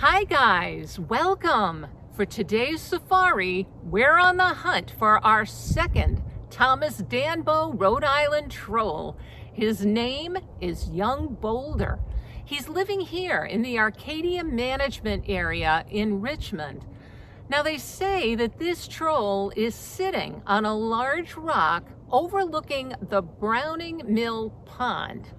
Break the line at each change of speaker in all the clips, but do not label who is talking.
Hi guys, welcome! For today's safari, we're on the hunt for our second Thomas Dambo Rhode Island troll. His name is Young Boulder. He's living here in the Arcadia Management Area in Richmond. Now they say that this troll is sitting on a large rock overlooking the Browning Mill Pond.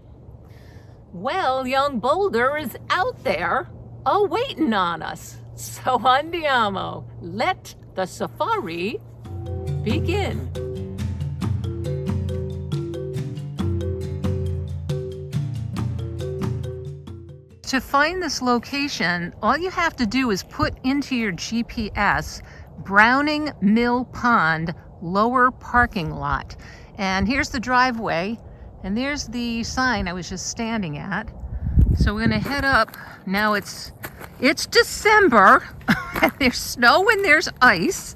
Well, Young Boulder is out there waiting on us. So andiamo, let the safari begin. To find this location, all you have to do is put into your GPS Browning Mill Pond lower parking lot. And here's the driveway, and there's the sign I was just standing at. So we're gonna head up. Now it's December, and there's snow and there's ice.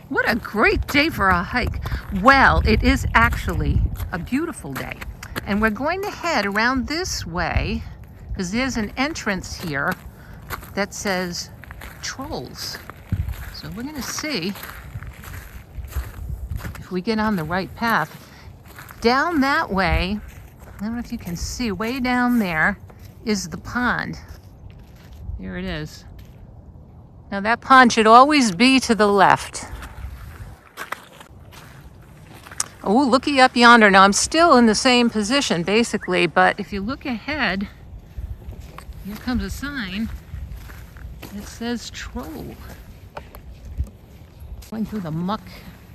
What a great day for a hike. Well, it is actually a beautiful day. And we're going to head around this way because there's an entrance here that says trolls. So we're gonna see if we get on the right path. Down that way, I don't know if you can see, way down there is the pond. Here it is. Now that pond should always be to the left. Oh, looky up yonder. Now I'm still in the same position basically, but if you look ahead, here comes a sign that says troll. Going through the muck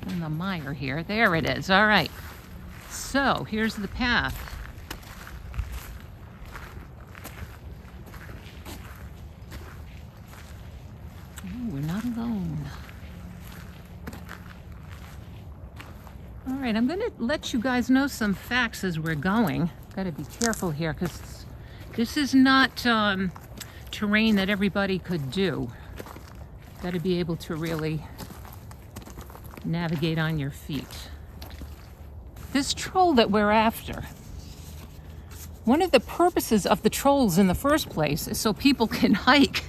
and the mire here. There it is. All right. So here's the path. We're not alone. All right, I'm going to let you guys know some facts as we're going. Got to be careful here because this is not terrain that everybody could do. Got to be able to really navigate on your feet. This troll that we're after, one of the purposes of the trolls in the first place is so people can hike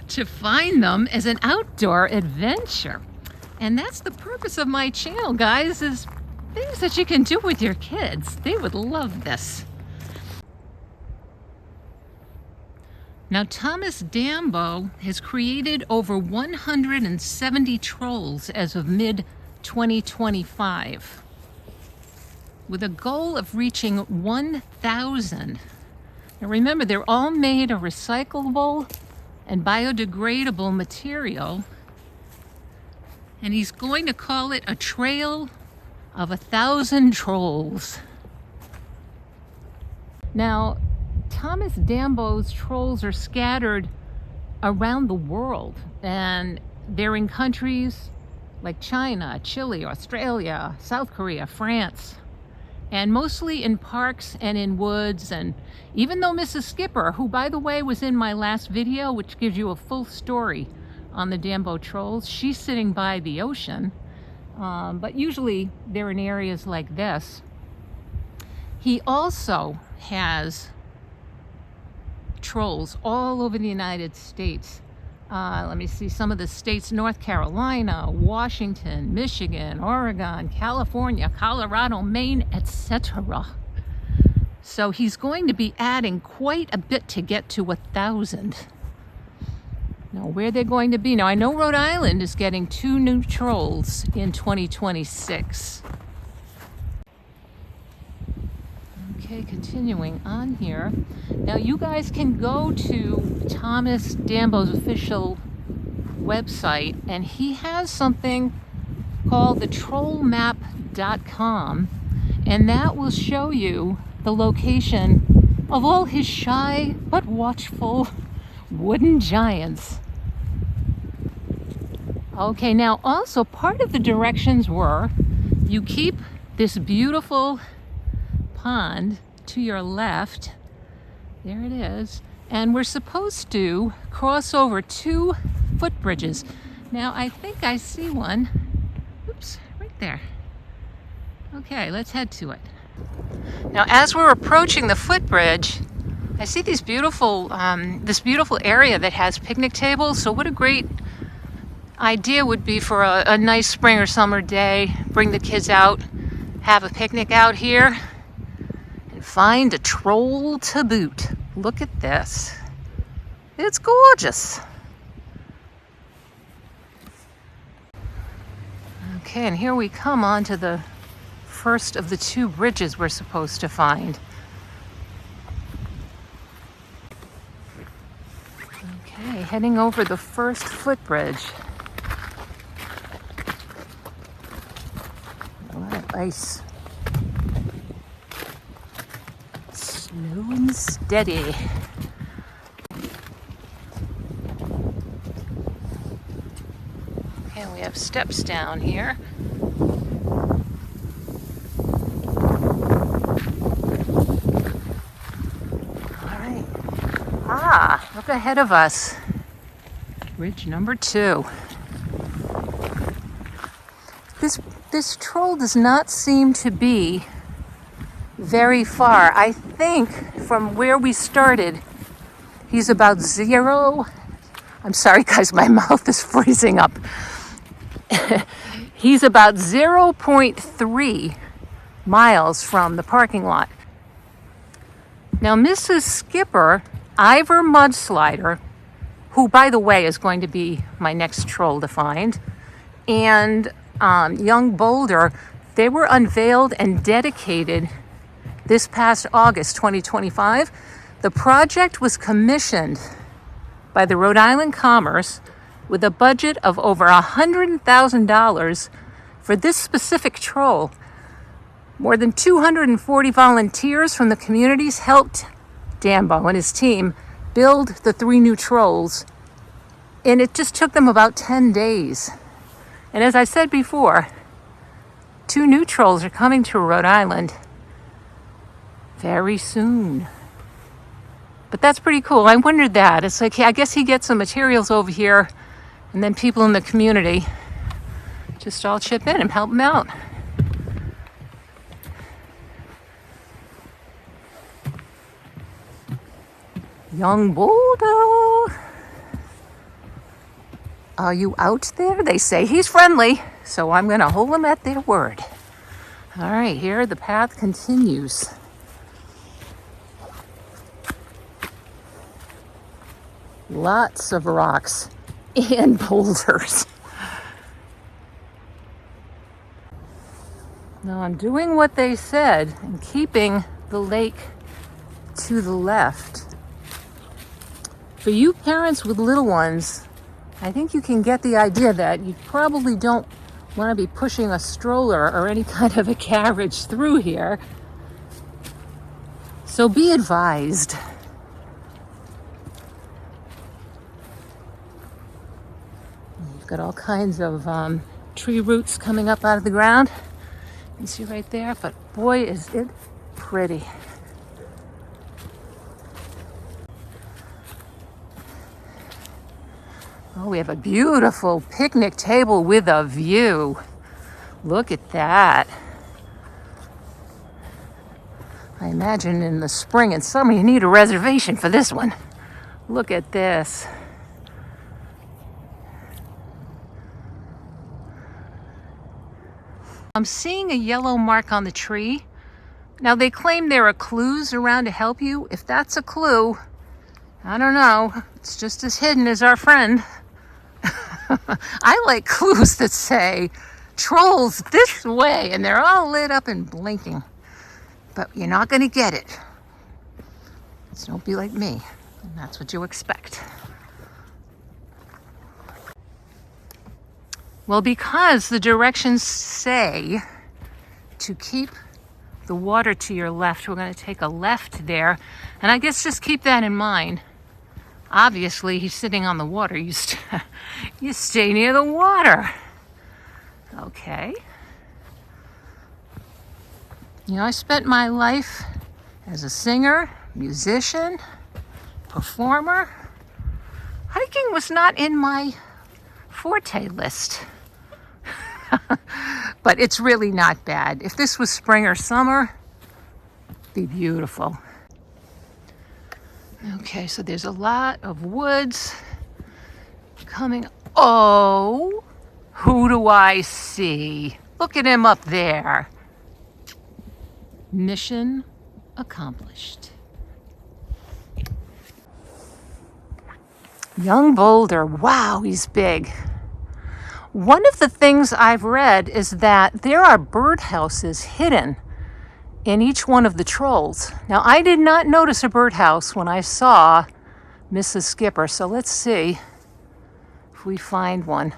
to find them as an outdoor adventure. And that's the purpose of my channel, guys, is things that you can do with your kids. They would love this. Now, Thomas Dambo has created over 170 trolls as of mid-2025, with a goal of reaching 1,000. Now remember, they're all made of recyclable and biodegradable material, and he's going to call it a trail of 1,000 trolls. Now, Thomas Dambo's trolls are scattered around the world, and they're in countries like China, Chile, Australia, South Korea, France, and mostly in parks and in woods. And even though Mrs. Skipper, who by the way was in my last video, which gives you a full story on the Dambo trolls, she's sitting by the ocean, but usually they're in areas like this. He also has trolls all over the United States. Let me see some of the states: North Carolina, Washington, Michigan, Oregon, California, Colorado, Maine, etc. So he's going to be adding quite a bit to get to 1,000. Now, where they're going to be. Now, I know Rhode Island is getting 2 new trolls in 2026. Okay, continuing on here. Now, you guys can go to Thomas Dambo's official website, and he has something called the trollmap.com, and that will show you the location of all his shy but watchful wooden giants. Okay, now also part of the directions were you keep this beautiful pond to your left. There it is. And we're supposed to cross over 2 footbridges. Now I think I see one. Oops, right there. Okay, let's head to it. Now as we're approaching the footbridge, I see these beautiful, this beautiful area that has picnic tables. So what a great idea would be for a nice spring or summer day. Bring the kids out, have a picnic out here, and find a troll to boot. Look at this. It's gorgeous. Okay, and here we come on to the first of the two bridges we're supposed to find. Okay, heading over the first footbridge. A lot of ice. Slow and steady. Okay, we have steps down here. Look ahead of us. Bridge number 2. This troll does not seem to be very far. I think from where we started, he's about 0. I'm sorry guys, my mouth is freezing up. He's about 0.3 miles from the parking lot. Now Mrs. Skipper, Ivor Mudslider, who, by the way, is going to be my next troll to find, and Young Boulder, they were unveiled and dedicated this past August 2025. The project was commissioned by the Rhode Island Commerce with a budget of over $100,000 for this specific troll. More than 240 volunteers from the communities helped Dambo and his team build the 3 new trolls, and it just took them about 10 days. And as I said before, 2 new trolls are coming to Rhode Island very soon. But that's pretty cool. I wondered that. It's like, I guess he gets some materials over here, and then people in the community just all chip in and help him out. Young Boulder. Are you out there? They say he's friendly, so I'm going to hold them at their word. All right, here the path continues. Lots of rocks and boulders. Now I'm doing what they said and keeping the lake to the left. For you parents with little ones, I think you can get the idea that you probably don't want to be pushing a stroller or any kind of a carriage through here. So be advised. You've got all kinds of tree roots coming up out of the ground. You can see right there, but boy, is it pretty. Oh, we have a beautiful picnic table with a view. Look at that. I imagine in the spring and summer you need a reservation for this one. Look at this. I'm seeing a yellow mark on the tree. Now they claim there are clues around to help you. If that's a clue, I don't know. It's just as hidden as our friend. I like clues that say, trolls this way, and they're all lit up and blinking. But you're not going to get it. So don't be like me. And that's what you expect. Well, because the directions say to keep the water to your left, we're going to take a left there. And I guess just keep that in mind. Obviously, he's sitting on the water. You stay near the water. Okay. You know, I spent my life as a singer, musician, performer. Hiking was not in my forte list. But it's really not bad. If this was spring or summer, it'd be beautiful. Okay, so there's a lot of woods coming. Oh, who do I see? Look at him up there. Mission accomplished. Young Boulder. Wow, he's big. One of the things I've read is that there are birdhouses hidden in each one of the trolls. Now, I did not notice a birdhouse when I saw Mrs. Skipper, so let's see if we find one.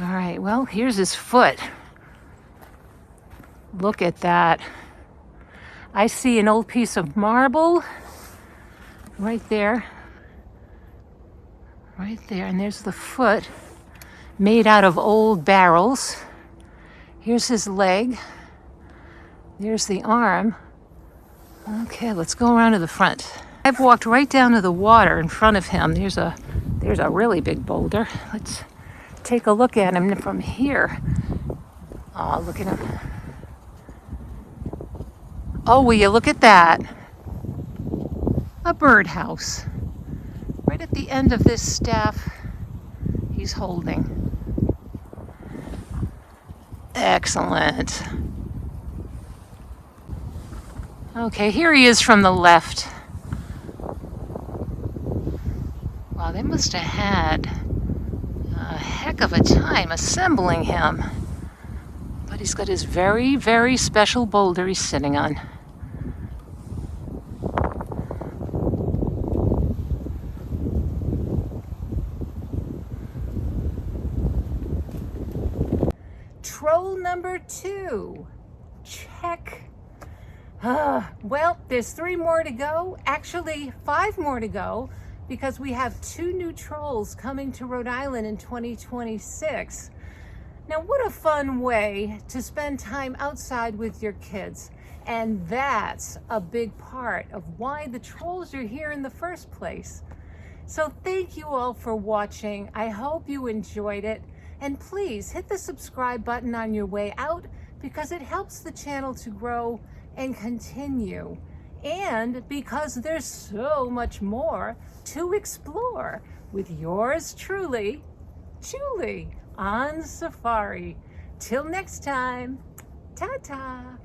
All right, well, here's his foot. Look at that. I see an old piece of marble right there. Right there, and there's the foot made out of old barrels. Here's his leg. There's the arm. Okay, let's go around to the front. I've walked right down to the water in front of him. There's a really big boulder. Let's take a look at him from here. Oh, look at him. Oh, will you look at that? A birdhouse. Right at the end of this staff he's holding. Excellent. Okay, here he is from the left. Wow, they must have had a heck of a time assembling him. But he's got his very, very special boulder he's sitting on. Troll number 2. Check. Well, there's 3 more to go. Actually, 5 more to go, because we have 2 new trolls coming to Rhode Island in 2026. Now, what a fun way to spend time outside with your kids. And that's a big part of why the trolls are here in the first place. So thank you all for watching. I hope you enjoyed it. And please hit the subscribe button on your way out, because it helps the channel to grow and continue. And because there's so much more to explore with yours truly, Julie, on safari. Till next time, ta-ta.